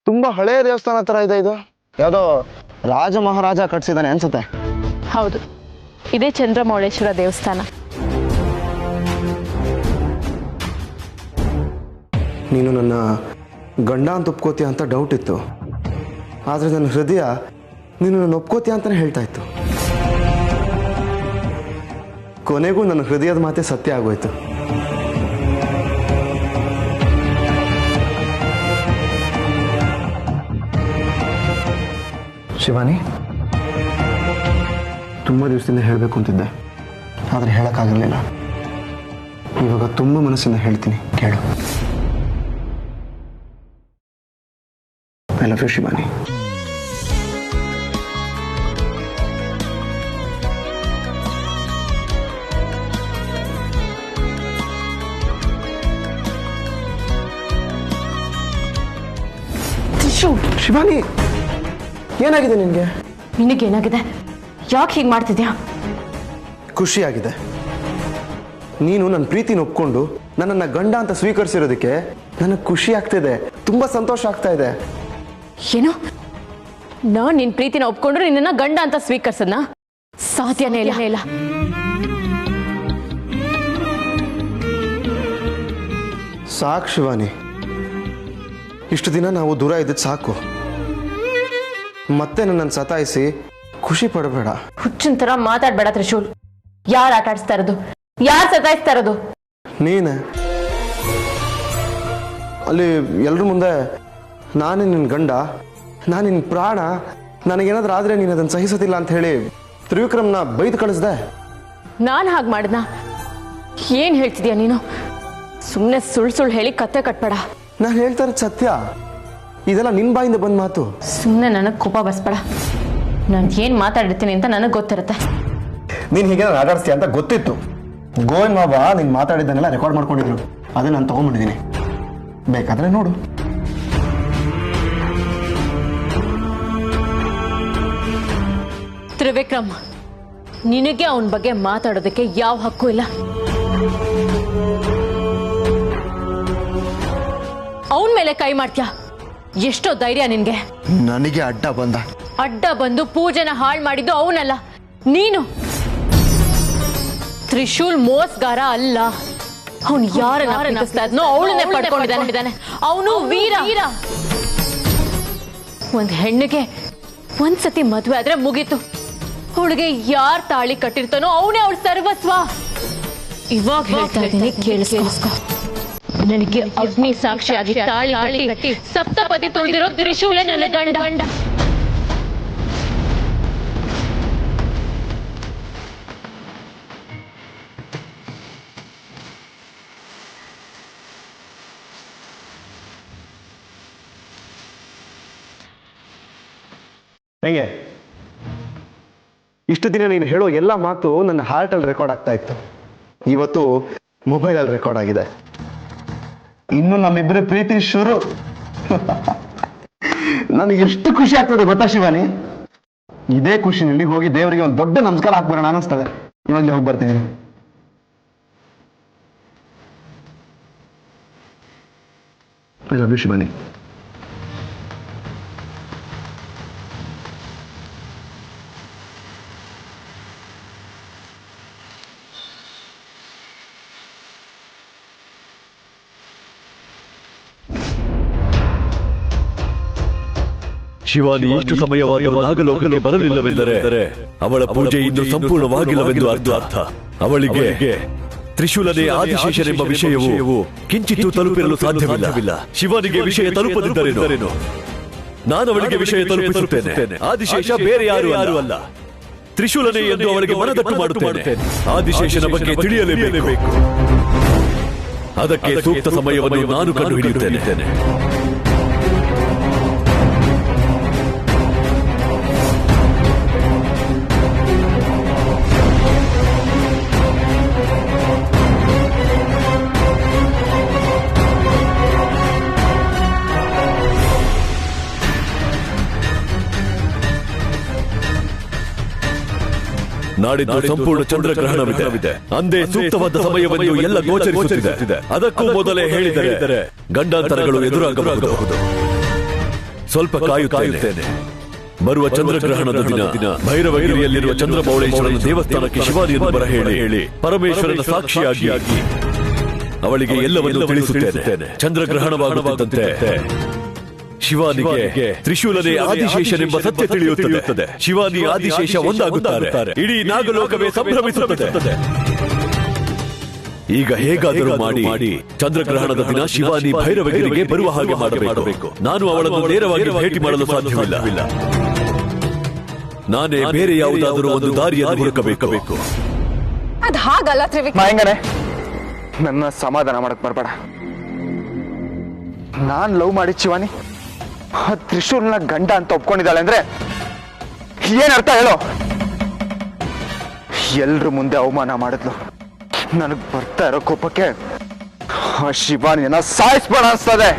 ತುಂಬಾ ಹಳೆಯ ದೇವಸ್ಥಾನ ತರ ಇದೆ ಇದು. ಯಾವುದೋ ರಾಜ ಮಹಾರಾಜ ಕಟ್ಸಿದಾನೆ ಅನ್ಸುತ್ತೆ. ಹೌದು, ಇದೇ ಚಂದ್ರಮೌಳೇಶ್ವರ ದೇವಸ್ಥಾನ. ನೀನು ನನ್ನ ಗಂಡ ಅಂತ ಒಪ್ಕೋತೀಯ ಅಂತ ಡೌಟ್ ಇತ್ತು, ಆದರೆ ನನ್ನ ಹೃದಯ ನೀನು ನನ್ನ ಒಪ್ಕೋತೀಯ ಅಂತಲೇ ಹೇಳ್ತಾ ಇತ್ತು. ಕೊನೆಗೂ ನನ್ನ ಹೃದಯದ ಮಾತೆ ಸತ್ಯ ಆಗೋಯ್ತು. ಶಿವಾನಿ, ತುಂಬ ದಿವಸದಿಂದ ಹೇಳಬೇಕು ಅಂತಿದ್ದೆ, ಆದರೆ ಹೇಳೋಕ್ಕಾಗಿರಲಿಲ್ಲ. ಇವಾಗ ತುಂಬ ಮನಸ್ಸಿಂದ ಹೇಳ್ತೀನಿ, ಕೇಳು. I love you Shivani. Shivani, ಏನಾಗಿದೆ ನಿನಗೆ? ನಿನಗೇನಾಗಿದೆ? ಯಾಕೆ ಹೀಗೆ ಮಾಡ್ತಿದ್ಯಾ? ಖುಷಿಯಾಗಿದೆ. ನೀನು ನನ್ನ ಪ್ರೀತಿನ ಒಪ್ಕೊಂಡು ನನ್ನನ್ನು ಗಂಡ ಅಂತ ಸ್ವೀಕರಿಸಿರೋದಕ್ಕೆ ನನಗೆ ಖುಷಿ ಆಗ್ತಿದೆ, ತುಂಬ ಸಂತೋಷ ಆಗ್ತಾ ಇದೆ. ಏನು? ನಾನು ನಿನ್ನ ಪ್ರೀತಿನ ಒಪ್ಕೊಂಡ್ರೆ ನಿನ್ನ ಗಂಡ ಅಂತ ಸ್ವೀಕರಿಸದ್ನ? ಸಾಧ್ಯನೇ ಇಲ್ಲ. ಸಾಕು ಶಿವಾನಿ, ಇಷ್ಟು ದಿನ ನಾವು ದೂರ ಇದ್ದಿದ್ದು ಸಾಕು. ಮತ್ತೆ ನನ್ನನ್ನು ಸತಾಯಿಸಿ ಖುಷಿ ಪಡಬೇಡ. ಹುಚ್ಚಿನ ಥರ ಮಾತಾಡ್ಬೇಡ ತ್ರಿಶೂಲ್. ಯಾರು ಆಟ ಆಡಿಸ್ತಾ ಇರೋದು? ಯಾರು ಸತಾಯಿಸ್ತಾ ಇರೋದು? ನೀನೆ. ಅಲ್ಲಿ ಎಲ್ರ ಮುಂದೆ ನಾನೇ ನಿನ್ನ ಗಂಡ, ನಾನು ನಿನ್ನ ಪ್ರಾಣ, ನನಗೇನಾದ್ರೂ ಆದರೆ ನೀನು ಅದನ್ನು ಸಹಿಸೋದಿಲ್ಲ ಅಂತ ಹೇಳಿ ತ್ರಿವಿಕ್ರಮ್ನ ಬೈದು ಕಳಿಸ್ದೆ. ನಾನು ಹಾಗೆ ಮಾಡಿದ್ನ? ಏನು ಹೇಳ್ತಿದ್ಯಾ ನೀನು? ಸುಮ್ಮನೆ ಸುಳ್ಳು ಹೇಳಿ ಕತ್ತೆ ಕಟ್ಬೇಡ. ನಾನು ಹೇಳ್ತಾ ಇರೋದು ಸತ್ಯ. ಇದೆಲ್ಲ ನಿನ್ನ ಬಾಯಿಂದ ಬಂದ ಮಾತು. ಸುಮ್ಮನೆ ನನಗೆ ಕೋಪ ಬರ್ಸ್ಬೇಡ. ನಾನು ಏನು ಮಾತಾಡಿರ್ತೀನಿ ಅಂತ ನನಗೆ ಗೊತ್ತಿರುತ್ತೆ. ನೀನು ಹೀಗೆ ಆಟಾಡಿಸ್ತೀಯ ಅಂತ ಗೊತ್ತಿತ್ತು. ಗೋವಿಂದ ಬಾಬಾ ನೀನು ಮಾತಾಡಿದ್ದನ್ನೆಲ್ಲ ರೆಕಾರ್ಡ್ ಮಾಡ್ಕೊಂಡಿದ್ರು, ಅದನ್ನ ನಾನು ತಗೊಂಡ್ಬಿಟ್ಟಿದ್ದೀನಿ, ಬೇಕಾದ್ರೆ ನೋಡು. ತ್ರಿವಿಕ್ರಮ್, ನಿನಗೆ ಅವನ ಬಗ್ಗೆ ಮಾತಾಡೋದಕ್ಕೆ ಯಾವ ಹಕ್ಕು ಇಲ್ಲ. ಅವನ ಮೇಲೆ ಕೈ ಮಾಡ್ತೀಯ? ಎಷ್ಟೋ ಧೈರ್ಯ ನಿನ್ಗೆ? ನನಗೆ ಅಡ್ಡ ಬಂದು ಪೂಜೆನ ಹಾಳು ಮಾಡಿದ್ದು ಅವನಲ್ಲ, ನೀನು. ತ್ರಿಶೂಲ್ ಮೋಸ್ಗಾರ ಅಲ್ಲ. ಅವನು ಯಾರನ್ನ ಅವಳನ್ನೇ ಪಡ್ಕೊಂಡಿದ್ದಾನೆ. ಅವನು ವೀರ. ಒಂದ್ ಹೆಣ್ಣಿಗೆ ಒಂದ್ಸತಿ ಮದುವೆ ಆದ್ರೆ ಮುಗೀತು. ಅವಳಿಗೆ ಯಾರ್ ತಾಳಿ ಕಟ್ಟಿರ್ತಾನೋ ಅವನೇ ಅವಳ ಸರ್ವಸ್ವ. ಇವಾಗ ಹೇಳ್ತಾ ಇದ್ದೀನಿ, ಕೇಳಿಸ್ಕೊ. ನನಗೆ ಅಗ್ನಿ ಸಾಕ್ಷಿಯಾಗಿ ತಾಳಿ ಕಟ್ಟಿ ಸಪ್ತಪದಿ ತುಳಿದಿರೋ ತ್ರಿಶೂಲೇ ನನ್ನ ಗಂಡ. ಹೆಂಗೆ? ಇಷ್ಟು ದಿನ ನೀನು ಹೇಳೋ ಎಲ್ಲ ಮಾತು ನನ್ನ ಹಾರ್ಟಲ್ಲಿ ರೆಕಾರ್ಡ್ ಆಗ್ತಾ ಇತ್ತು, ಇವತ್ತು ಮೊಬೈಲಲ್ಲಿ ರೆಕಾರ್ಡ್ ಆಗಿದೆ. ಇನ್ನು ನಮ್ಮಿಬ್ಬರ ಪ್ರೀತಿ ಶುರು. ನನಗೆ ಎಷ್ಟು ಖುಷಿ ಆಗ್ತದೆ ಗೊತ್ತಾ ಶಿವಾನಿ? ಇದೇ ಖುಷಿನಲ್ಲಿ ಹೋಗಿ ದೇವರಿಗೆ ಒಂದು ದೊಡ್ಡ ನಮಸ್ಕಾರ ಹಾಕ್ಬರೋಣ ಅನಿಸ್ತದೆ. ಇವಾಗಲೇ ಹೋಗಿ ಬರ್ತೀನಿ. I love you Shivani. Shivani ಇಷ್ಟು ಸಮಯವಾಗಿ ನಾಗಲೋಕಕ್ಕೆ ಬರಲಿಲ್ಲವೆಂದರೆ ಅವಳ ಪೂಜೆ ಇನ್ನು ಸಂಪೂರ್ಣವಾಗಿಲ್ಲವೆಂದು ಅರ್ಥ. ಅವಳಿಗೆ ತ್ರಿಶೂಲನೇ ಆದಿಶೇಷನೆಂಬ ವಿಷಯವು ಕಿಂಚಿತ್ತೂ ತಲುಪಿರಲು ಸಾಧ್ಯವಿಲ್ಲ. ಶಿವನಿಗೆ ವಿಷಯ ತಲುಪದಿದ್ದರೇನು ನಾನು ಅವಳಿಗೆ ವಿಷಯ ತಲುಪಿಸುತ್ತೇನೆ. ಆದಿಶೇಷ ಬೇರೆ ಯಾರು ಅಲ್ಲ, ತ್ರಿಶೂಲನೇ ಎಂದು ಅವಳಿಗೆ ಮನದಟ್ಟು ಮಾಡುತ್ತೇನೆ. ಆದಿಶೇಷನ ಬಗ್ಗೆ ತಿಳಿಯಲೇಬೇಕು. ಅದಕ್ಕೆ ಸೂಕ್ತ ಸಮಯವನ್ನು ನಾನು ಕಂಡುಹಿಡಿಯುತ್ತೇನೆ. ನಾಡಿದ್ದು ಸಂಪೂರ್ಣ ಚಂದ್ರಗ್ರಹಣವಿದೆ. ಅಂದೇ ಸೂಕ್ತವಾದ ಸಮಯವನ್ನು ಎಲ್ಲ ಗೋಚರಿಸುತ್ತಿದೆ. ಅದಕ್ಕೂ ಮೊದಲೇ ಹೇಳಿದರೆ ಗಂಡಾಂತರಗಳು ಎದುರಾಗಬಹುದು. ಸ್ವಲ್ಪ ಕಾಯುತ್ತೇನೆ. ಬರುವ ಚಂದ್ರಗ್ರಹಣದ ದಿನ ಭೈರವಗಿರಿಯಲ್ಲಿರುವ ಚಂದ್ರಮೌಳೇಶ್ವರನ ದೇವಸ್ಥಾನಕ್ಕೆ ಶಿವಾನಿಯನ್ನು ಬರ ಹೇಳಿ ಪರಮೇಶ್ವರನ ಸಾಕ್ಷಿಯಾಗಿ ಅವಳಿಗೆ ಎಲ್ಲವನ್ನೂ ತಿಳಿಸುತ್ತೇನೆ. ಚಂದ್ರಗ್ರಹಣವಾಗುತ್ತಿದ್ದಂತೆ ಶಿವಾನಿಗೆ ತ್ರಿಶೂಲನೇ ಆದಿಶೇಷನೆಂಬ ಸತ್ಯ ತಿಳಿಯುತ್ತದೆ. ಶಿವಾನಿ ಆದಿಶೇಷ ಒಂದಾಗುತ್ತಾರೆ. ಇಡೀ ನಾಗಲೋಕವೇ ಸಂಭ್ರಮಿಸುತ್ತದೆ. ಈಗ ಹೇಗಾದರೂ ಮಾಡಿ ಚಂದ್ರಗ್ರಹಣದ ದಿನ ಶಿವಾನಿ ಭೈರವಗಿರಿಗೆ ಬರುವ ಹಾಗೆ ಮಾಡಬೇಕು. ನಾನು ಅವಳನ್ನು ನೇರವಾಗಿ ಭೇಟಿ ಮಾಡಲು ಸಾಧ್ಯವಿಲ್ಲ. ನಾನೇ ಬೇರೆ ಯಾವುದಾದರೂ ಒಂದು ದಾರಿಯನ್ನು ಹುಡುಕಬೇಕು. ಅದ್ ಹಾಗಲ್ಲ ಮಾಯಂಗನೆ, ನನ್ನ ಸಮಾಧಾನ ಮಾಡಕ್ ಬರ್ಬೇಡ. ನಾನ್ ಲವ್ ಮಾಡಿ ಶಿವಾನಿ ತ್ರಿಶೂಲ್ನ ಗಂಡ ಅಂತ ಒಪ್ಕೊಂಡಿದ್ದಾಳೆ ಅಂದ್ರೆ ಏನರ್ಥ ಹೇಳೋ? ಎಲ್ರ ಮುಂದೆ ಅವಮಾನ ಮಾಡಿದ್ಲು. ನನಗ್ ಬರ್ತಾ ಇರೋ ಕೋಪಕ್ಕೆ ಆ ಶಿವಾನಿಯನ್ನ ಸಾಯಿಸ್ಬೇಡ ಅನ್ಸ್ತದೆ.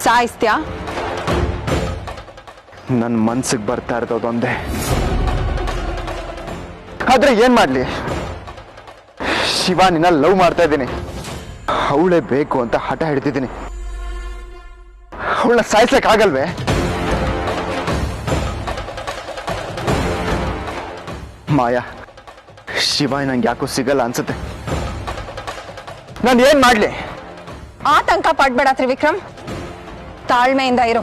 ಸಾಯಿಸ್ತ್ಯಾ? ನನ್ ಮನ್ಸಿಗೆ ಬರ್ತಾ ಇರೋದೊಂದೇ. ಆದ್ರೆ ಏನ್ ಮಾಡ್ಲಿ, ಶಿವಾನಿನ ಲವ್ ಮಾಡ್ತಾ ಇದ್ದೀನಿ. ಅವಳೇ ಬೇಕು ಅಂತ ಹಠ ಹಿಡಿತಿದ್ದೀನಿ. ಅವಳನ್ನ ಸಾಯಿಸ್ಲಕ್ ಆಗಲ್ವೇ? ಮಾಯಾ, ಶಿವಾನಿ ನಂಗೆ ಯಾಕೋ ಸಿಗಲ್ಲ ಅನ್ಸುತ್ತೆ. ನಾನು ಏನ್ ಮಾಡ್ಲಿ? ಆತಂಕ ಪಡ್ಬೇಡ ತ್ರಿವಿಕ್ರಮ್, ತಾಳ್ಮೆಯಿಂದ ಇರು.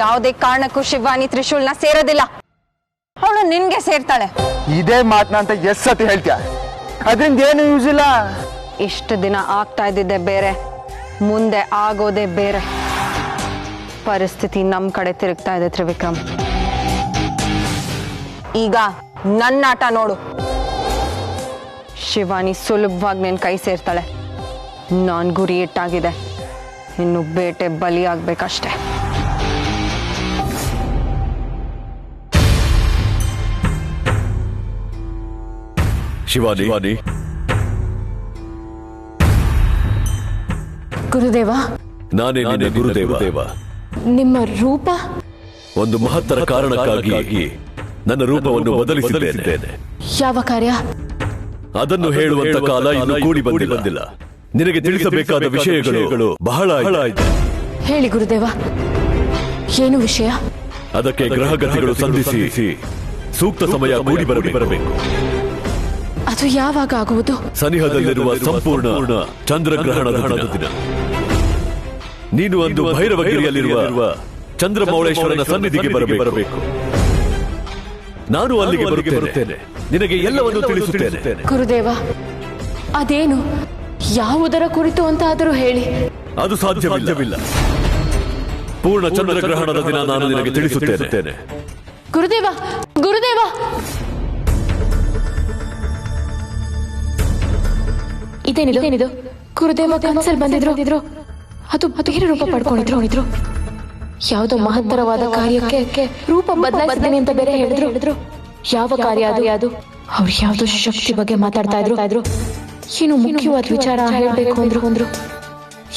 ಯಾವುದೇ ಕಾರಣಕ್ಕೂ ಶಿವಾನಿ ತ್ರಿಶೂಲ್ನ ಸೇರೋದಿಲ್ಲ. ಅವಳು ನಿನ್ಗೆ ಸೇರ್ತಾಳೆ. ಇದೇ ಮಾತನ್ನ ಅಂತ ಎಷ್ಟ್ ಸತಿ ಹೇಳ್ತೀಯ? ಅದರಿಂದ ಏನು ಯೂಸ್ ಇಲ್ಲ. ಇಷ್ಟು ದಿನ ಆಗ್ತಾ ಇದ್ದಿದ್ದೆ ಬೇರೆ, ಮುಂದೆ ಆಗೋದೇ ಬೇರೆ. ಪರಿಸ್ಥಿತಿ ನಮ್ ಕಡೆ ತಿರುಗ್ತಾ ಇದೆ ತ್ರಿವಿಕ್ರಮ್. ಈಗ ನನ್ನ ಆಟ ನೋಡು. ಶಿವಾನಿ ಸುಲಭವಾಗಿ ನಿನ್ ಕೈ ಸೇರ್ತಾಳೆ. ನಾನ್ ಗುರಿ ಇಟ್ಟಾಗಿದೆ, ಇನ್ನು ಬೇಟೆ ಬಲಿಯಾಗ್ಬೇಕಷ್ಟೆ. ಶಿವಾನಿ, ಗುರುದೇವ, ನಾನೇ ನಿನ್ನ ಗುರುದೇವ. ನಿಮ್ಮ ರೂಪ ಒಂದು ಮಹತ್ತರ ಕಾರಣಕ್ಕಾಗಿ ನನ್ನ ರೂಪವನ್ನು ಬದಲಿಸಿದ್ದೇನೆ. ಯಾವ ಕಾರ್ಯ? ಅದನ್ನು ಹೇಳುವಂತ ಕಾಲ ಇನ್ನು ಕೂಡಿ ಬಂದಿಲ್ಲ. ನಿನಗೆ ತಿಳಿಸಬೇಕಾದ ವಿಷಯಗಳು ಬಹಳ ಇದೆ. ಹೇಳಿ ಗುರುದೇವ, ಏನು ವಿಷಯ? ಅದಕ್ಕೆ ಗ್ರಹಗತಿಗಳು ಸಂಧಿಸಿ ಸೂಕ್ತ ಸಮಯ ಕೂಡಿ ಬರಬೇಕು. ಅದು ಯಾವಾಗ ಆಗುವುದು? ಸನಿಹದಲ್ಲಿರುವ ಸಂಪೂರ್ಣ ಚಂದ್ರಗ್ರಹಣದ ದಿನ. ನೀನು ಒಂದು ಭೈರವಗಿರಿಯಲ್ಲಿರುವ ಚಂದ್ರಮೌಳೇಶ್ವರನ ಸನ್ನಿಧಿಗೆ ಬರಬೇಕು. ನಾನು ಅಲ್ಲಿಗೆ ಬರುತ್ತೇನೆ. ನಿನಗೆ ಎಲ್ಲವನ್ನೂ ತಿಳಿಸುತ್ತೇನೆ. ಗುರುದೇವ, ಅದೇನು, ಯಾವುದರ ಕುರಿತು ಅಂತ ಆದರೂ ಹೇಳಿ. ಅದು ಸಾಧ್ಯವಿಲ್ಲ. ಪೂರ್ಣ ಚಂದ್ರಗ್ರಹಣದ ದಿನ ನಾನು ನಿನಗೆ ತಿಳಿಸುತ್ತೇನೆ. ಗುರುದೇವ, ಗುರುದೇವ, ಇದೇನಿದು? ಗುರುದೇವ ಕನಸಲ್ಲಿ ಬಂದಿದ್ರು. ಅದು ಬೇರೆ ರೂಪ ಪಡ್ಕೊಂಡಿದ್ರು. ಯಾವುದೋ ಮಹತ್ತರವಾದ ಕಾರ್ಯಕ್ಕೆ ರೂಪ ಬದಲಾಯಿಸಿದ್ದೇನೆ ಅಂತ ಬೇರೆ ಹೇಳಿದ್ರು. ಯಾವ ಕಾರ್ಯ ಅದು? ಅವ್ರು ಯಾವುದೋ ಶಕ್ತಿ ಬಗ್ಗೆ ಮಾತಾಡ್ತಾ ಇದ್ರು. ಏನು ಮುಖ್ಯವಾದ ವಿಚಾರ ಹೇಳಬೇಕು ಅಂದ್ರು.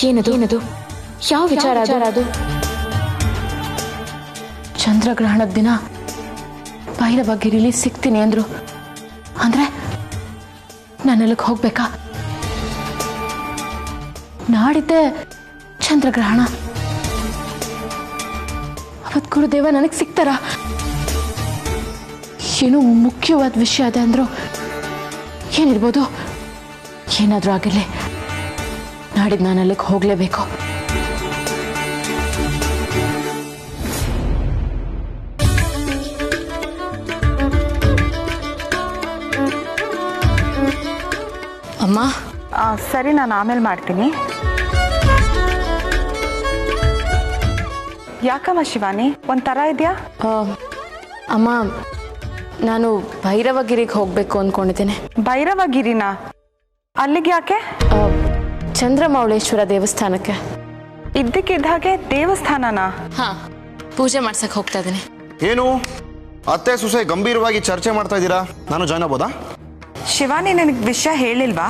ಏನದು? ಯಾವ ವಿಚಾರ ಅದು? ಚಂದ್ರಗ್ರಹಣದ ದಿನ ಭೈರವಗಿರಿಲಿ ಸಿಗ್ತೀನಿ ಅಂದ್ರು. ಅಂದ್ರೆ ನಾನು ಅಲ್ಲಿಗೆ ಹೋಗ್ಬೇಕಾ? ನಾಡಿದ್ದೆ ಚಂದ್ರಗ್ರಹಣ. ಅವತ್ ಗುರುದೇವ ನನಗೆ ಸಿಗ್ತಾರ? ಏನು ಮುಖ್ಯವಾದ ವಿಷಯ ಅದ ಅಂದ್ರು. ಏನಿರ್ಬೋದು? ಏನಾದ್ರೂ ಆಗಿರ್ಲಿ, ನಾಡಿದ್ದು ನಾನು ಅಲ್ಲಿಗೆ ಹೋಗ್ಲೇಬೇಕು. ಅಮ್ಮ, ಸರಿ, ನಾನು ಆಮೇಲೆ ಮಾಡ್ತೀನಿ. ಯಾಕಮ್ಮ ಶಿವಾನಿ, ಒಂಥರ ಇದೆಯಾ? ಅಮ್ಮ, ನಾನು ಭೈರವಗಿರಿಗೆ ಹೋಗ್ಬೇಕು ಅಂದ್ಕೊಂಡಿದ್ದೇನೆ. ಭೈರವಗಿರಿನಾ? ಅಲ್ಲಿಗೆ ಯಾಕೆ? ಚಂದ್ರಮೌಳೇಶ್ವರ ದೇವಸ್ಥಾನಕ್ಕೆ. ಇದ್ದಕ್ಕಿದ್ದ ಹಾಗೆ ದೇವಸ್ಥಾನನಾ? ಹಾ, ಪೂಜೆ ಮಾಡ್ಸಕ್ ಹೋಗ್ತಾ ಇದ್ದೀನಿ. ಏನು ಅತ್ತೆ ಸೊಸೆ ಗಂಭೀರವಾಗಿ ಚರ್ಚೆ ಮಾಡ್ತಾ ಇದ್ದೀರಾ? ನಾನು ಜಾಯ್ನ್ ಆಗ್ಬೋದಾ? ಶಿವಾನಿ ನನಗೆ ವಿಷಯ ಹೇಳಿಲ್ವಾ?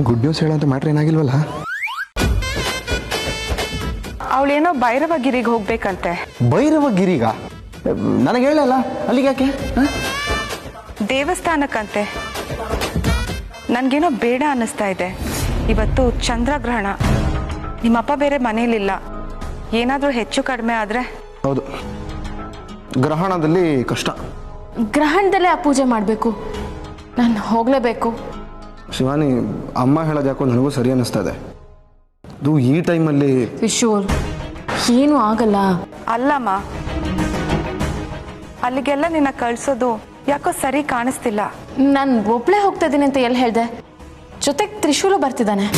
ಗುಡ್ ನ್ಯೂಸ್ ಹೇಳೋಂತ ಮ್ಯಾಟ್ರ್ ಏನಾಗಿಲ್ವಲ್ಲ? ಅವಳೇನೋ ಭೈರವಗಿರಿಗೆ ಹೋಗ್ಬೇಕಂತೆ. ಭೈರವಗಿರಿಗ? ನನಗೆ ಹೇಳಲ್ಲ. ಅಲ್ಲಿಗೆ ಯಾಕೆ? ದೇವಸ್ಥಾನಕ್ಕಂತೆ. ನನ್ಗೇನೋ ಬೇಡ ಅನ್ನಿಸ್ತಾ ಇದೆ. ಇವತ್ತು ಚಂದ್ರಗ್ರಹಣ. ನಿಮ್ಮಪ್ಪ ಬೇರೆ ಮನೇಲಿಲ್ಲ, ಏನಾದರೂ ಹೆಚ್ಚು ಕಡಿಮೆ ಆದರೆ? ಹೌದು, ಗ್ರಹಣದಲ್ಲಿ ಕಷ್ಟ. ಗ್ರಹಣದಲ್ಲೇ ಆ ಪೂಜೆ ಮಾಡಬೇಕು, ನಾನು ಹೋಗಲೇಬೇಕು. ಶಿವಾನಿ, ಅಮ್ಮ ಹೇಳೋದು ಯಾಕೋ ನನಗೂ ಸರಿ ಅನ್ನಿಸ್ತಾ ಇದೆ. ಅದು ಈ ಟೈಮಲ್ಲಿ ಕಿಶೋರ್, ಏನೂ ಆಗಲ್ಲ. ಅಲ್ಲಮ್ಮ, ಅಲ್ಲಿಗೆಲ್ಲ ನಿನ್ನ ಕಳ್ಸೋದು ಯಾಕೋ ಸರಿ ಕಾಣಿಸ್ತಿಲ್ಲ. ನಾನು ಒಬ್ಳೇ ಹೋಗ್ತಾ ಇದ್ದೀನಿ ಅಂತ ಎಲ್ಲಿ ಹೇಳ್ದೆ? ಜೊತೆಗೆ ತ್ರಿಶೂಲು ಬರ್ತಿದ್ದಾನೆ.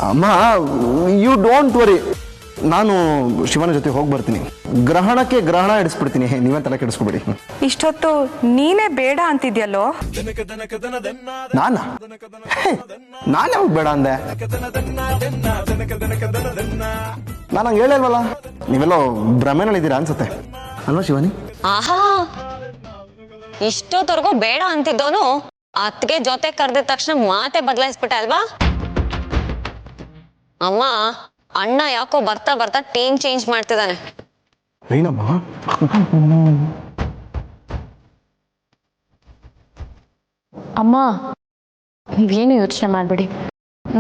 ಅಮ್ಮ, ಯು ಡೋಂಟ್ ವರಿ, ನಾನು ಶಿವನ ಜೊತೆ ಹೋಗಿ ಬರ್ತೀನಿ. ಗ್ರಹಣಕ್ಕೆ ಗ್ರಹಣ ಇಡಿಸ್ಬಿಡ್ತೀನಿ, ನೀವೇ ತಲೆ ಕೆಡಿಸ್ಕೊಬೇಡಿ. ಇಷ್ಟೊತ್ತು ನೀನೇ ಬೇಡ ಅಂತಿದ್ಯಲ್ಲೋ? ನಾನು ಯಾವಾಗ ಬೇಡ ಅಂದೆ? ನಾನು ಹಂಗೆ ಹೇಳಿಲ್ವಲ್ಲ. ನೀವೆಲ್ಲೋ ಭ್ರಮೆನಲ್ಲಿದ್ದೀರಾ ಅನ್ಸುತ್ತೆ ಅಲ್ವಾ ಶಿವಾನಿ? ಆಹಾ, ಇಷ್ಟೊತ್ತವರೆಗೂ ಬೇಡ ಅಂತಿದ್ದವನು ಅತ್ಗೆ ಜೊತೆ ಕರೆದ ತಕ್ಷಣ ಮಾತೆ ಬದಲಾಯಿಸ್ಬಿಟ್ಟ ಅಲ್ವಾ? ಅಮ್ಮ, ಅಣ್ಣ ಯಾಕೋ ಬರ್ತಾ ಬರ್ತಾ ಟೀಮ್ ಚೇಂಜ್ ಮಾಡ್ತಿದ್ದಾನೆ. ಏನಮ್ಮ? ಅಮ್ಮ, ನೀವೇನು ಯೋಚನೆ ಮಾಡಬೇಡಿ,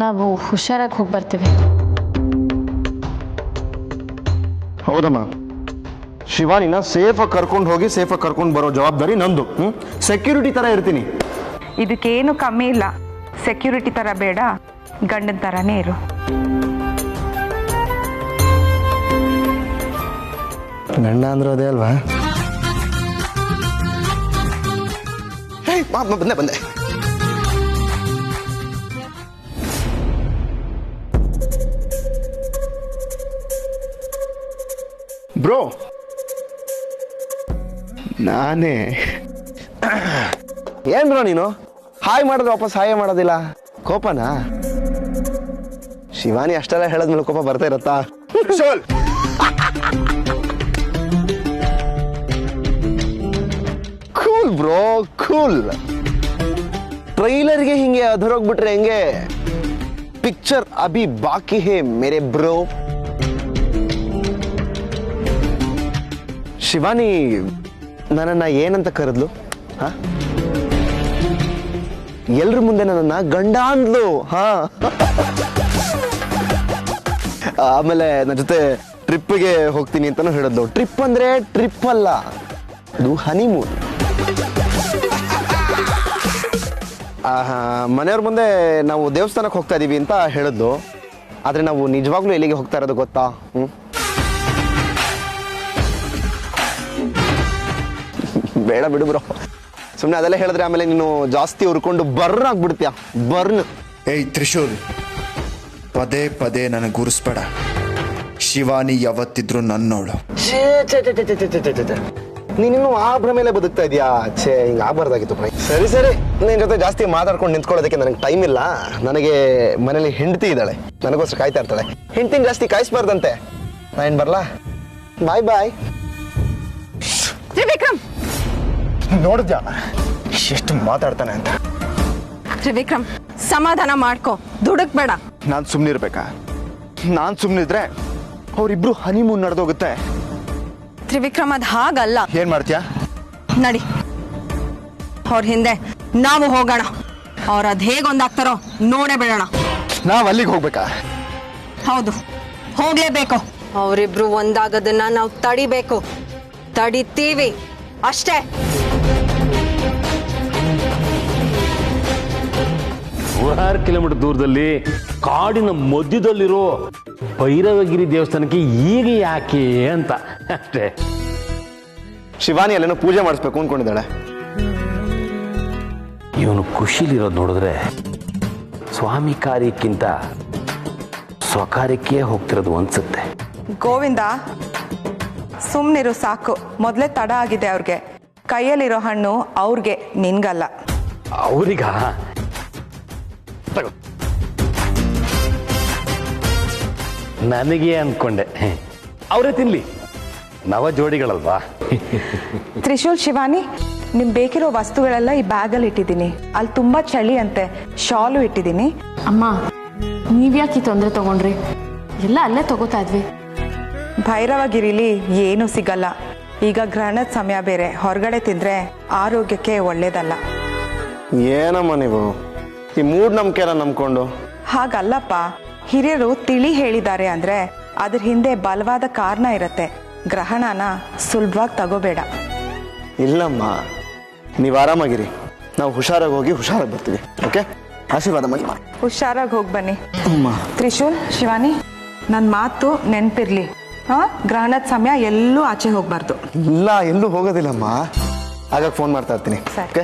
ನಾವು ಹುಷಾರಾಗಿ ಹೋಗಿ ಬರ್ತೀವಿ. ಹೌದಮ್ಮ, ಶಿವಾನಿನ ಸೇಫಾಗಿ ಕರ್ಕೊಂಡು ಹೋಗಿ ಸೇಫಾಗಿ ಕರ್ಕೊಂಡು ಬರೋ ಜವಾಬ್ದಾರಿ ನಂದು. ಸೆಕ್ಯೂರಿಟಿ ತರ ಇರ್ತೀನಿ. ಇದಕ್ಕೇನು ಕಮ್ಮಿ ಇಲ್ಲ. ಸೆಕ್ಯೂರಿಟಿ ಥರ ಬೇಡ, ಗಂಡನ ಥರನೇ ಇರು. ಗಂಡ ಅಂದ್ರೂ ಅದೇ ಅಲ್ವಾ? ಬಂದೆ. ಬ್ರೋ, ನಾನೇ. ಏನ್ ಬ್ರೋ ನೀನು ಹಾಯ್ ಮಾಡಿದ್ರೆ ವಾಪಸ್ ಹಾಯ್ ಮಾಡೋದಿಲ್ಲ? ಕೋಪನಾ? ಶಿವಾನಿ ಅಷ್ಟೆಲ್ಲ ಹೇಳದ್ಮೇಲೆ ಕೋಪ ಬರ್ತಾ ಇರತ್ತಾ? Cool bro, cool. ಟ್ರೈಲರ್ಗೆ ಹಿಂಗೆ ಅಧರೋಗ್ಬಿಟ್ರೆ ಹೆಂಗೆ? ಪಿಕ್ಚರ್ ಅಭಿ ಬಾಕಿ ಹೇ ಮೇರೆ ಬ್ರೋ. ಶಿವಾನಿ ನನ್ನನ್ನ ಏನಂತ ಕರೆದ್ಲು? ಎಲ್ರ ಮುಂದೆ ನನ್ನನ್ನ ಗಂಡ ಅಂದ್ಲು. ಆಮೇಲೆ ನನ್ನ ಜೊತೆ ಟ್ರಿಪ್ಗೆ ಹೋಗ್ತೀನಿ ಅಂತಾನು ಹೇಳಿದ್ಲು. ಟ್ರಿಪ್ ಅಂದ್ರೆ ಟ್ರಿಪ್ ಅಲ್ಲ, ಅದು ಹನಿಮೂನ್. ಮನೆಯವ್ರ ಮುಂದೆ ನಾವು ದೇವಸ್ಥಾನಕ್ಕೆ ಹೋಗ್ತಾ ಇದೀವಿ ಅಂತ ಹೇಳಿದ್ಲು. ಆದ್ರೆ ನಾವು ನಿಜವಾಗ್ಲೂ ಎಲ್ಲಿಗೆ ಹೋಗ್ತಾ ಇರೋದು ಗೊತ್ತಾ? ಬೇಡ ಬಿಡು ಬ್ರೋ, ಸುಮ್ಮನೆ ಅದೆಲ್ಲ ಹೇಳಿದ್ರೆ ಆಮೇಲೆ ನೀನು ಜಾಸ್ತಿ ಉರ್ಕೊಂಡು ಬರ್ನ್ ಆಗ್ಬಿಡ್ತೀಯ. ಬರ್ನ್. ಏಯ್ ತ್ರಿಶೂಲ್, ಪದೇ ಪದೇ ನನಗೆ ಗುರುಸ್ಬೇಡ. ಶಿವಾನಿ ಯಾವತ್ತಿದ್ರು ನನ್ನೋಳು. ನೀನಿನ್ನು ಆ ಭ್ರಮೇಲೆ ಬದುಕ್ತಾ ಇದೀಯಾ? ಹಿಂಗ ಆಗ್ಬಾರ್ದಾಗಿತ್ತು. ಸರಿ ಸರಿ, ನಿನ್ ಜೊತೆ ಜಾಸ್ತಿ ಮಾತಾಡ್ಕೊಂಡು ನಿಂತ್ಕೊಳ್ಳೋದಕ್ಕೆ ನನಗೆ ಟೈಮ್ ಇಲ್ಲ. ನನಗೆ ಮನೇಲಿ ಹೆಂಡತಿ ಇದ್ದಾಳೆ, ನನಗೋಸ್ಕರ ಕಾಯ್ತಾ ಇರ್ತಾಳೆ. ಹೆಂಡತಿನ ಜಾಸ್ತಿ ಕಾಯಿಸ್ಬಾರ್ದಂತೆ. ನಾನು ಬರ್ಲಾ? ಬಾಯ್ ಬಾಯ್. ತ್ರಿವಿಕ್ರಮ್, ನೋಡಿದ್ಯಾ ಎಷ್ಟು ಮಾತಾಡ್ತಾನೆ ಅಂತ? ತ್ರಿವಿಕ್ರಮ್, ಸಮಾಧಾನ ಮಾಡ್ಕೋ, ದುಡುಕ್ ಬೇಡ. ನಾನು ಸುಮ್ಮನಿರ್ಬೇಕಾ? ನಾನು ಸುಮ್ಮನಿದ್ರೆ ಅವರಿಬ್ರು ಹನಿಮೂನ್ ನಡೆದೋಗುತ್ತೆ. ತ್ರಿವಿಕ್ರಮ್, ಅದ್ ಹಾಗಲ್ಲ. ಏನ್ ಮಾಡ್ತೀಯಾ? ನಡಿ, ಅವ್ರ ಹಿಂದೆ ನಾವು ಹೋಗೋಣ. ಅವ್ರ ಅದ್ ಹೇಗೊಂದಾಗ್ತಾರೋ ನೋಡೇ ಬಿಡೋಣ. ನಾವ್ ಅಲ್ಲಿಗೆ ಹೋಗ್ಬೇಕಾ? ಹೌದು, ಹೋಗ್ಲೇಬೇಕು. ಅವರಿಬ್ರು ಒಂದಾಗದನ್ನ ನಾವು ತಡಿಬೇಕು. ತಡಿತೀವಿ ಅಷ್ಟೇ. ನೂರಾರು ಕಿಲೋಮೀಟರ್ ದೂರದಲ್ಲಿ ಕಾಡಿನ ಮಧ್ಯದಲ್ಲಿರೋ ಭೈರವಗಿರಿ ದೇವಸ್ಥಾನಕ್ಕೆ ಈಗ ಯಾಕೆ ಅಂತ ಅಷ್ಟೇ. ಶಿವಾನಿ ಅಲ್ಲೇನೋ ಪೂಜೆ ಮಾಡಿಸ್ಬೇಕು ಅನ್ಕೊಂಡಿದ್ದಾಳೆ. ಇವನು ಖುಷಿಲಿರೋದು ನೋಡಿದ್ರೆ ಸ್ವಾಮಿ ಕಾರ್ಯಕ್ಕಿಂತ ಸ್ವಕಾರ್ಯಕ್ಕೆ ಹೋಗ್ತಿರೋದು ಅನ್ಸುತ್ತೆ. ಗೋವಿಂದ, ಸುಮ್ಮನಿರು ಸಾಕು. ಮೊದಲೇ ತಡ ಆಗಿದೆ ಅವ್ರಿಗೆ. ಕೈಯಲ್ಲಿರೋ ಹಣ್ಣು ಅವ್ರಿಗೆ, ನಿನ್ಗಲ್ಲ. ಅವರಿಗ ನನಗೆ ಅನ್ಕೊಂಡೆ, ಅವರೇ ತಿನ್ಲಿ, ನವ ಜೋಡಿಗಳಲ್ವಾ. ತ್ರಿಶೂಲ್, ಶಿವಾನಿ, ನಿಮ್ ಬೇಕಿರೋ ವಸ್ತುಗಳೆಲ್ಲ ಈ ಬ್ಯಾಗಲ್ಲಿ ಇಟ್ಟಿದ್ದೀನಿ. ಅಲ್ಲಿ ತುಂಬಾ ಚಳಿ ಅಂತೆ, ಶಾಲು ಇಟ್ಟಿದ್ದೀನಿ. ಅಮ್ಮ, ನೀವ್ಯಾಕೆ ತೊಂದರೆ ತಗೊಂಡ್ರಿ? ಎಲ್ಲ ಅಲ್ಲೇ ತಗೋತಾ ಇದ್ವಿ. ಭೈರವಗಿರಿಲಿ ಏನೂ ಸಿಗಲ್ಲ. ಈಗ ಗ್ರಹಣದ ಸಮಯ ಬೇರೆ, ಹೊರಗಡೆ ತಿಂದ್ರೆ ಆರೋಗ್ಯಕ್ಕೆ ಒಳ್ಳೇದಲ್ಲ. ಏನಮ್ಮ ನೀವು ಈ ಮೂಢನಂಬಿಕೆನ ನಂಬ್ಕೊಂಡು? ಹಾಗಲ್ಲಪ್ಪ, ಹಿರಿಯರು ತಿಳಿ ಹೇಳಿದ್ದಾರೆ ಅಂದ್ರೆ ಅದ್ರ ಹಿಂದೆ ಬಲವಾದ ಕಾರಣ ಇರತ್ತೆ. ಗ್ರಹಣನ ಸುಲಭವಾಗಿ ತಗೋಬೇಡ. ಇಲ್ಲಮ್ಮ, ನೀವು ಆರಾಮಾಗಿರಿ, ನಾವು ಹುಷಾರಾಗಿ ಹೋಗಿ ಹುಷಾರಾಗಿ ಬರ್ತೀವಿ. ಓಕೆ, ಆಶೀರ್ವಾದ ಮಾಡಿ. ಹುಷಾರಾಗಿ ಹೋಗಿ ಬನ್ನಿ. ತ್ರಿಶೂಲ್, ಶಿವಾನಿ, ನನ್ನ ಮಾತು ನೆನ್ಪಿರ್ಲಿ. ಗ್ರಹಣದ ಸಮಯ ಎಲ್ಲೂ ಆಚೆ ಹೋಗ್ಬಾರ್ದು. ಇಲ್ಲ, ಎಲ್ಲೂ ಹೋಗೋದಿಲ್ಲಮ್ಮ. ಆಗ ಫೋನ್ ಮಾಡ್ತಾ ಇರ್ತೀನಿ. Okay,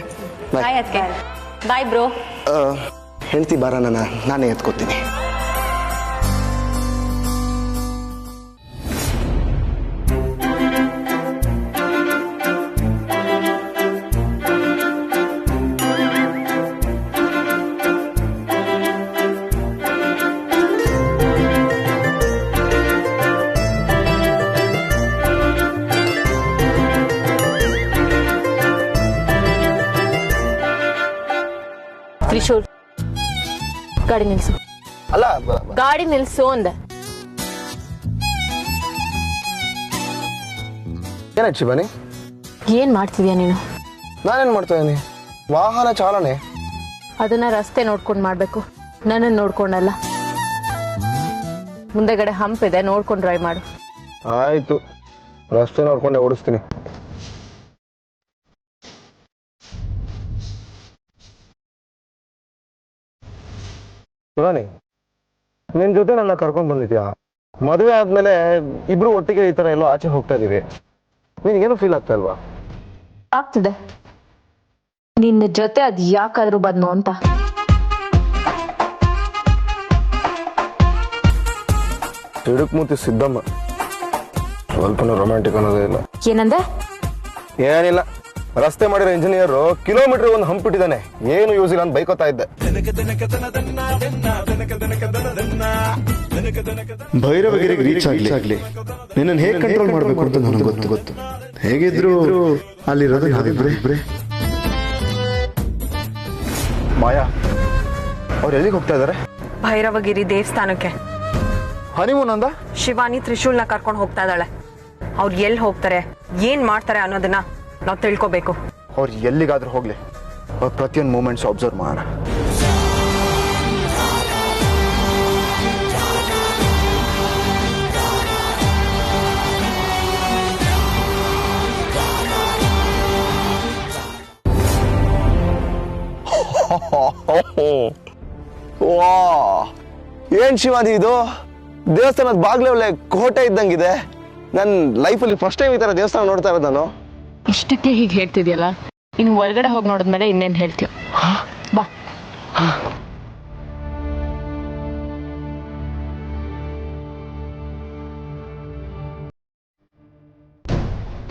bye. Bye bro. ಹೆಂಡ್ತಿ ಬಾರ, ನಾನೇ ಎತ್ಕೋತೀನಿ. ತ್ರಿಶೂಲ್, ಗಾಡಿ ನಿಲ್ಸು. ಅಲ್ಲ, ಗಾಡಿ ನಿಲ್ಸು ಅಂದೆ. ಏನಾಯ್ತು ಶಿವಾನಿ? ಏನ್ ಮಾಡ್ತಿದ್ಯಾ ನೀನು? ನಾನೇನ್ ಮಾಡ್ತಾ ಇದೀನಿ? ವಾಹನ ಚಾಲನೆ. ಅದನ್ನ ರಸ್ತೆ ನೋಡ್ಕೊಂಡು ಮಾಡ್ಬೇಕು, ನನ್ನನ್ನು ನೋಡ್ಕೊಂಡಲ್ಲ. ಮುಂದೆಗಡೆ ಹಂಪ್ ಇದೆ, ನೋಡ್ಕೊಂಡು ಡ್ರೈವ್ ಮಾಡು. ಆಯ್ತು, ರಸ್ತೆ ನೋಡ್ಕೊಂಡೆ ಓಡಿಸ್ತೀನಿ. ಶಿವಾನಿ, ನಿನ್ ಜೊತೆ ನನ್ನ ಕರ್ಕೊಂಡ್ ಬಂದಿದ್ಯಾ? ಮದುವೆ ಆದ್ಮೇಲೆ ಇಬ್ರು ಒಟ್ಟಿಗೆ ಈ ತರ ಎಲ್ಲೋ ಆಚೆ ಹೋಗ್ತಾ ಇದೀವಿ. ನಿನ್ಗೇನು ಫೀಲ್ ಆಗ್ತಾ ಇಲ್ವಾ? ಆಗ್ತದೆ. ನಿನ್ನ ಜೊತೆ ಅದ್ ಯಾಕಾದ್ರೂ ಬಂದ್ನು ಅಂತ. ತಿಡುಕ್ಮೂತಿ ಸಿದ್ದಮ್ಮ ಸ್ವಲ್ಪನೂ ರೊಮ್ಯಾಂಟಿಕ್ ಅನ್ನೋದೇ ಇಲ್ಲ. ಏನಂದೆ? ಏನಿಲ್ಲ, ರಸ್ತೆ ಮಾಡಿರೋ ಇಂಜಿನಿಯರ್ ಕಿಲೋಮೀಟರ್ ಒಂದು ಹಂಪಿಟ್ಟಿದ್ದಾನೆ, ಏನು ಯೂಸ್ ಇಲ್ಲ ಅಂತ ಬೈಕೋತಾ ಇದ್ದೆ. ಭೈರವಗಿರಿಗೆ ರೀಚ್ ಆಗ್ಲಿ ನಿನ್ನ ಹೇಗೆ ಕಂಟ್ರೋಲ್ ಮಾಡಬೇಕು ಅಂತ ನನಗೆ ಗೊತ್ತು. ಹೇಗಿದ್ರು ಅಲ್ಲಿರೋದು ನಾವಿಬ್ರೇ. ಮಾಯಾ, ಅವ್ರು ಎಲ್ಲಿಗೆ ಹೋಗ್ತಾ ಇದಾರೆ? ಭೈರವಗಿರಿ ದೇವಸ್ಥಾನಕ್ಕೆ. ಹನಿಮೂನ್ ಅಂದ? ಶಿವಾನಿ ತ್ರಿಶೂಲ್ನ ಕರ್ಕೊಂಡು ಹೋಗ್ತಾ ಇದ್ದಾಳೆ. ಅವ್ರು ಎಲ್ಲಿ ಹೋಗ್ತಾರೆ, ಏನ್ ಮಾಡ್ತಾರೆ ಅನ್ನೋದನ್ನ ನಾವು ತಿಳ್ಕೊಬೇಕು. ಅವ್ರು ಎಲ್ಲಿಗಾದ್ರೂ ಹೋಗ್ಲಿ, ಅವ್ರ ಪ್ರತಿಯೊಂದು ಮೂಮೆಂಟ್ಸ್ ಅಬ್ಸರ್ವ್ ಮಾಡೋಣ. ವಾ, ಏನ್ ಶಿವಾನಿ ಇದು? ದೇವಸ್ಥಾನದ ಬಾಗ್ಲೆ ಒಳ್ಳೆ ಕೋಟೆ ಇದ್ದಂಗಿದೆ. ನನ್ನ ಲೈಫಲ್ಲಿ ಫಸ್ಟ್ ಟೈಮ್ ಈ ತರ ದೇವಸ್ಥಾನ ನೋಡ್ತಾ ಇರೋದು ನಾನು. ಇಷ್ಟಕ್ಕೆ ಹೀಗೆ ಹೇಳ್ತಿದ್ಯಲ್ಲ, ಇನ್ನು ಹೊರಗಡೆ ಹೋಗಿ ನೋಡಿದ್ಮೇಲೆ ಇನ್ನೇನು ಹೇಳ್ತೀಯ? ಬಾ.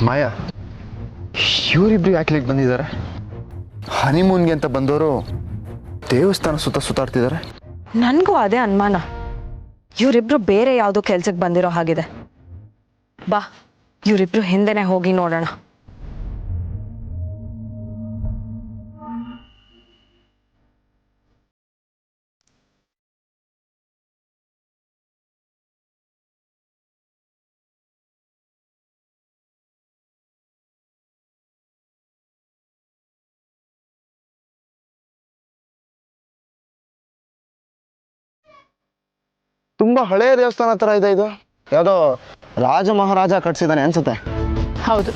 ಮಾಯಾ, ಇವರಿಬ್ರು ಯಾಕೆ ಬಂದಿದ್ದಾರೆ? ಹನಿಮೂನ್ಗೆ ಅಂತ ಬಂದವರು ದೇವಸ್ಥಾನ ಸುತ್ತಾಡ್ತಿದ್ದಾರೆ. ನನ್ಗೂ ಅದೇ ಅನುಮಾನ. ಇವರಿಬ್ರು ಬೇರೆ ಯಾವುದೋ ಕೆಲ್ಸಕ್ಕೆ ಬಂದಿರೋ ಹಾಗಿದೆ. ಬಾ, ಇವರಿಬ್ರು ಹಿಂದೆನೆ ಹೋಗಿ ನೋಡೋಣ. ತುಂಬಾ ಹಳೆ ದೇವಸ್ಥಾನ ತರ ಇದೆ ಇದು. ಯಾವ್ದೋ ರಾಜ ಮಹಾರಾಜ ಕಟ್ಸಿದಾನೆ ಅನ್ಸುತ್ತೆ. ಹೌದು,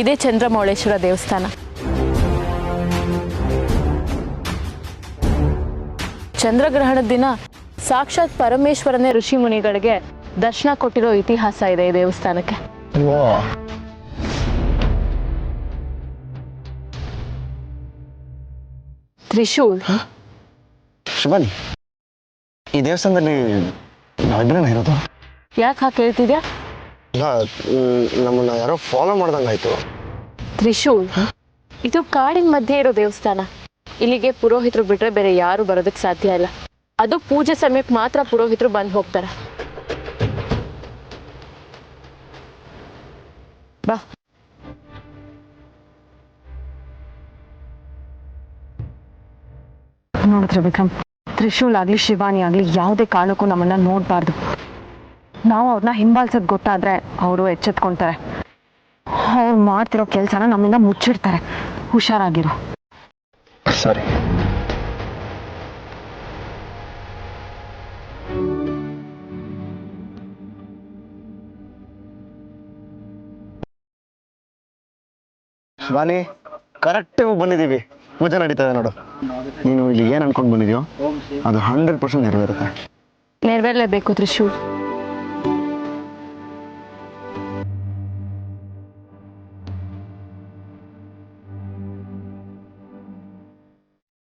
ಇದೇ ಚಂದ್ರಮೌಳೇಶ್ವರ ದೇವಸ್ಥಾನ. ಚಂದ್ರಗ್ರಹಣದ ದಿನ ಸಾಕ್ಷಾತ್ ಪರಮೇಶ್ವರನೇ ಋಷಿ ಮುನಿಗಳಿಗೆ ದರ್ಶನ ಕೊಟ್ಟಿರೋ ಇತಿಹಾಸ ಇದೆ ಈ ದೇವಸ್ಥಾನಕ್ಕೆ. ತ್ರಿಶೂಲ್, ಶಿವಾನಿ, ಈ ದೇವಸ್ಥಾನದಲ್ಲಿ ನಾವಿಬ್ರೇನ ಇರೋದು? ಯಾಕೆ ಹಾಗೆ ಕೇಳ್ತಿದ್ಯಾ? ಇಲ್ಲ, ನಮ್ಮನ್ನ ಯಾರೋ ಫಾಲೋ ಮಾಡ್ದಂಗಾಯ್ತು. ತ್ರಿಶೂಲ್, ಇದು ಕಾಡಿನ ಮಧ್ಯೆ ಇರೋ ದೇವಸ್ಥಾನ. ಇಲ್ಲಿಗೆ ಪುರೋಹಿತರು ಬಿಟ್ರೆ ಬೇರೆ ಯಾರು ಬರೋದಕ್ಕೆ ಸಾಧ್ಯ ಇಲ್ಲ. ಅದು ಪೂಜೆ ಸಮಯಕ್ಕೆ ಮಾತ್ರ ಪುರೋಹಿತರು ಬಂದು ಹೋಗ್ತಾರೆ. ಬಾ. ನೋಡಿದ್ರೆ ವಿಕ್ರಮ್, ತ್ರಿಶೂಲ್ ಆಗ್ಲಿ ಶಿವಾನಿ ಆಗ್ಲಿ ಯಾವುದೇ ಕಾರಣಕ್ಕೂ ನಮ್ಮನ್ನ ನೋಡ್ಬಾರ್ದು. ನಾವು ಅವ್ರನ್ನ ಹಿಂಬಾಲಿಸೋದು ಗೊತ್ತಾದ್ರೆ ಅವರು ಎಚ್ಚೆತ್ಕೊಂತಾರೆ. ಅವ್ರು ಮಾಡ್ತಿರೋ ಕೆಲಸನ ನಮ್ಮಿಂದ ಮುಚ್ಚಿಡ್ತಾರೆ. ಹುಷಾರಾಗಿರು. ಸರಿ. ಶಿವಾನಿ, ಕರೆಕ್ಟಾಗಿ ಬಂದಿದ್ದೀವಿ. ಪೂಜೆ ನಡೀತಾ ಇದೆ ನೋಡು. ನೀನು ಇಲ್ಲಿ ಏನು ಅನ್ಕೊಂಡು ಬಂದಿದ್ಯೋ ಅದು 100% ನೆರವೇರುತ್ತೆ. ನೆರವೇರಲೇಬೇಕು ತ್ರಿಶೂಲ್.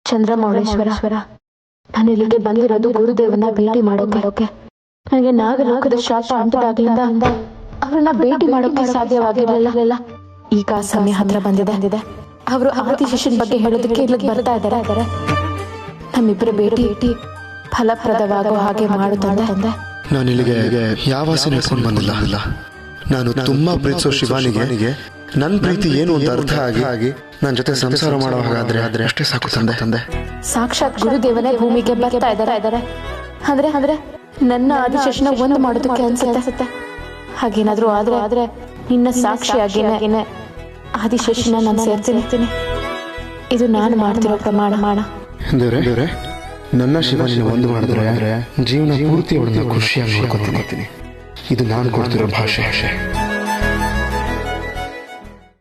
ಚಂದ್ರಮೌಳೇಶ್ವರ, ನಾನು ಇಲ್ಲಿಗೆ ಬಂದಿರೋದು ಗುರುದೇವನ ಭೇಟಿ ಮಾಡೋಕೆ. ನನಗೆ ನಾಗಲೋಕದ ಶಾಪ ಅಂಟದಾಗಿಂದ ಅವರನ್ನ ಭೇಟಿ ಮಾಡೋಕೆ ಸಾಧ್ಯವಾಗಿರಲಿಲ್ಲ. ಈಗ ಸಮಯ ಹತ್ರ ಬಂದಿದೆ. ಅವರು ಆದಿಶೇಷನ್ ಬಗ್ಗೆ ಹೇಳೋದಕ್ಕೆ ಇಲ್ಲಿಗೆ ಬರ್ತಾ ಇದ್ದಾರೆ. ನಮ್ಮಿಬ್ಬರ ಭೇಟಿ ಫಲಪ್ರದವಾಗೋ ಹಾಗೆ ಮಾಡುತ್ತಂದೆ. ನಾನು ಇಲ್ಲಿಗೆ ಯಾವ ಆಸೆ ನಡ್ಕೊಂಡು ಬಂದಿಲ್ಲ. ನಾನು ತುಂಬಾ ಪ್ರೀತಿಸೋ ಶಿವಾನಿಗೆ ನನ್ನ ಪ್ರೀತಿ ಏನು ಅಂತ ಅರ್ಥ ಆಗಿ ನನ್ನ ಜೊತೆ ಸಂಸಾರ ಮಾಡೋ ಹಾಗಾದ್ರೆ ಅಷ್ಟೇ ಸಾಕು ತಂದೆ. ಸಾಕ್ಷಾತ್ ಗುರುದೇವನೇ ಭೂಮಿಗೆ ಬರ್ತಾ ಇದ್ದಾರೆ. ಅಂದ್ರೆ ನನ್ನ ಆದಿಶೇಷನ ಒಂದು ಮಾಡೋದಕ್ಕೆ ಅನ್ಸುತ್ತೆ. ಹಾಗೇನಾದ್ರೂ ಆದ್ರೆ ನಿನ್ನ ಸಾಕ್ಷಿಯಾಗಿನೇ ಆದಿಶೇಷನ ನಾನು ಸೇರ್ತೀನಿ. ಇದು ನಾನು ಮಾಡ್ತಿರೋ ಪ್ರಮಾಣ. ದೇವ್ರೆ, ನನ್ನ ಶಿವಾನಿನ ಒಂದು ಮಾಡಿದ್ರೆ ಜೀವನ ಪೂರ್ತಿ ಅವಳನ್ನ ಖುಷಿಯಾಗಿ ನೋಡ್ಕೊತೀನಿ. ಇದು ನಾನು ಕೊಡ್ತಿರೋ ಭಾಷೆ.